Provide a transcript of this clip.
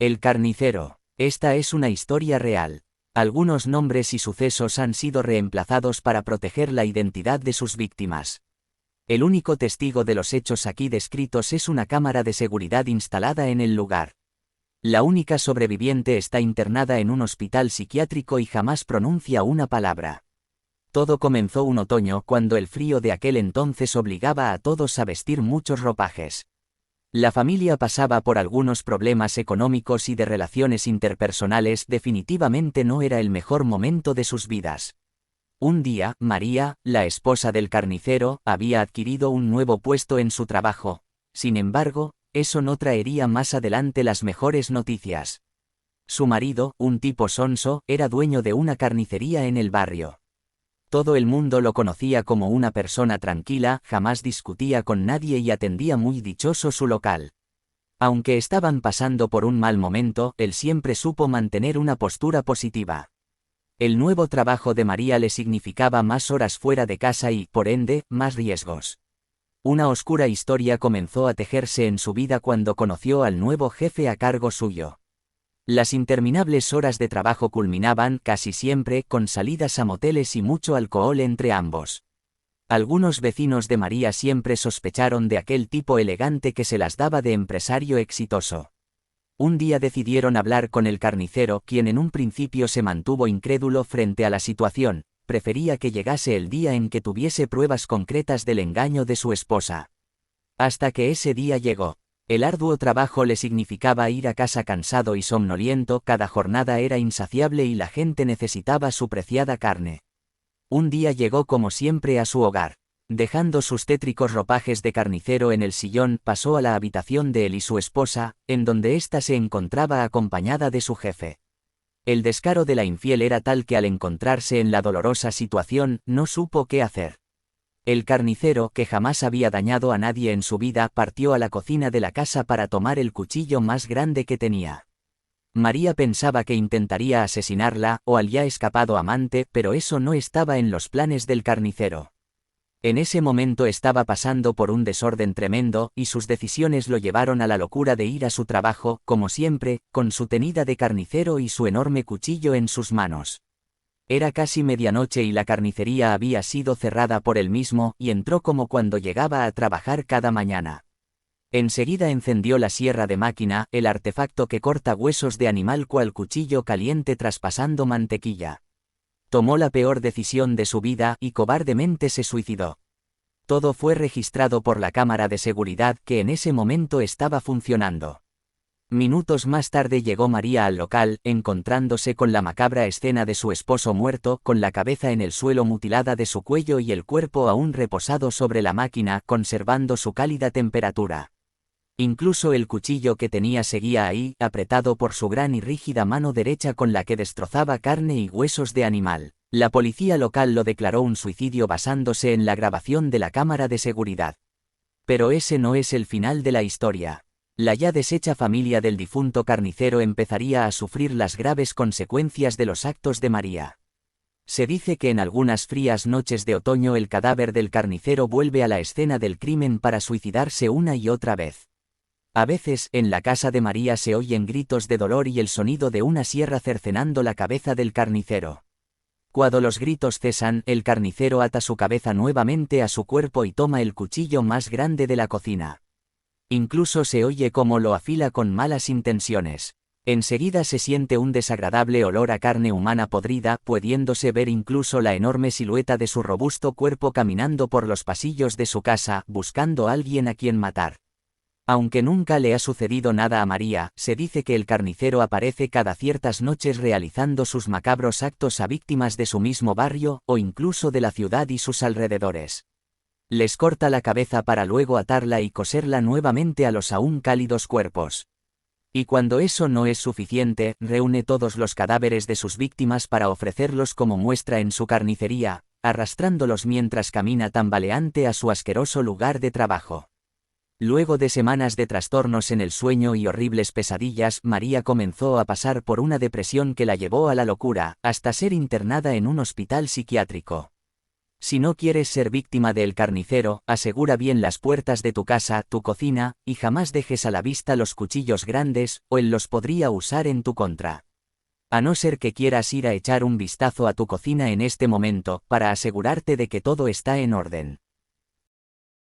El carnicero. Esta es una historia real. Algunos nombres y sucesos han sido reemplazados para proteger la identidad de sus víctimas. El único testigo de los hechos aquí descritos es una cámara de seguridad instalada en el lugar. La única sobreviviente está internada en un hospital psiquiátrico y jamás pronuncia una palabra. Todo comenzó un otoño cuando el frío de aquel entonces obligaba a todos a vestir muchos ropajes. La familia pasaba por algunos problemas económicos y de relaciones interpersonales. Definitivamente no era el mejor momento de sus vidas. Un día, María, la esposa del carnicero, había adquirido un nuevo puesto en su trabajo. Sin embargo, eso no traería más adelante las mejores noticias. Su marido, un tipo sonso, era dueño de una carnicería en el barrio. Todo el mundo lo conocía como una persona tranquila, jamás discutía con nadie y atendía muy dichoso su local. Aunque estaban pasando por un mal momento, él siempre supo mantener una postura positiva. El nuevo trabajo de María le significaba más horas fuera de casa y, por ende, más riesgos. Una oscura historia comenzó a tejerse en su vida cuando conoció al nuevo jefe a cargo suyo. Las interminables horas de trabajo culminaban, casi siempre, con salidas a moteles y mucho alcohol entre ambos. Algunos vecinos de María siempre sospecharon de aquel tipo elegante que se las daba de empresario exitoso. Un día decidieron hablar con el carnicero, quien en un principio se mantuvo incrédulo frente a la situación, prefería que llegase el día en que tuviese pruebas concretas del engaño de su esposa. Hasta que ese día llegó. El arduo trabajo le significaba ir a casa cansado y somnoliento, cada jornada era insaciable y la gente necesitaba su preciada carne. Un día llegó como siempre a su hogar. Dejando sus tétricos ropajes de carnicero en el sillón, pasó a la habitación de él y su esposa, en donde ésta se encontraba acompañada de su jefe. El descaro de la infiel era tal que al encontrarse en la dolorosa situación, no supo qué hacer. El carnicero, que jamás había dañado a nadie en su vida, partió a la cocina de la casa para tomar el cuchillo más grande que tenía. María pensaba que intentaría asesinarla, o al ya escapado amante, pero eso no estaba en los planes del carnicero. En ese momento estaba pasando por un desorden tremendo, y sus decisiones lo llevaron a la locura de ir a su trabajo, como siempre, con su tenida de carnicero y su enorme cuchillo en sus manos. Era casi medianoche y la carnicería había sido cerrada por él mismo, y entró como cuando llegaba a trabajar cada mañana. Enseguida encendió la sierra de máquina, el artefacto que corta huesos de animal cual cuchillo caliente traspasando mantequilla. Tomó la peor decisión de su vida y cobardemente se suicidó. Todo fue registrado por la cámara de seguridad que en ese momento estaba funcionando. Minutos más tarde llegó María al local, encontrándose con la macabra escena de su esposo muerto, con la cabeza en el suelo mutilada de su cuello y el cuerpo aún reposado sobre la máquina, conservando su cálida temperatura. Incluso el cuchillo que tenía seguía ahí, apretado por su gran y rígida mano derecha con la que destrozaba carne y huesos de animal. La policía local lo declaró un suicidio basándose en la grabación de la cámara de seguridad. Pero ese no es el final de la historia. La ya deshecha familia del difunto carnicero empezaría a sufrir las graves consecuencias de los actos de María. Se dice que en algunas frías noches de otoño el cadáver del carnicero vuelve a la escena del crimen para suicidarse una y otra vez. A veces, en la casa de María se oyen gritos de dolor y el sonido de una sierra cercenando la cabeza del carnicero. Cuando los gritos cesan, el carnicero ata su cabeza nuevamente a su cuerpo y toma el cuchillo más grande de la cocina. Incluso se oye cómo lo afila con malas intenciones. Enseguida se siente un desagradable olor a carne humana podrida, pudiéndose ver incluso la enorme silueta de su robusto cuerpo caminando por los pasillos de su casa, buscando a alguien a quien matar. Aunque nunca le ha sucedido nada a María, se dice que el carnicero aparece cada ciertas noches realizando sus macabros actos a víctimas de su mismo barrio, o incluso de la ciudad y sus alrededores. Les corta la cabeza para luego atarla y coserla nuevamente a los aún cálidos cuerpos. Y cuando eso no es suficiente, reúne todos los cadáveres de sus víctimas para ofrecerlos como muestra en su carnicería, arrastrándolos mientras camina tambaleante a su asqueroso lugar de trabajo. Luego de semanas de trastornos en el sueño y horribles pesadillas, María comenzó a pasar por una depresión que la llevó a la locura, hasta ser internada en un hospital psiquiátrico. Si no quieres ser víctima del carnicero, asegura bien las puertas de tu casa, tu cocina, y jamás dejes a la vista los cuchillos grandes, o él los podría usar en tu contra. A no ser que quieras ir a echar un vistazo a tu cocina en este momento, para asegurarte de que todo está en orden.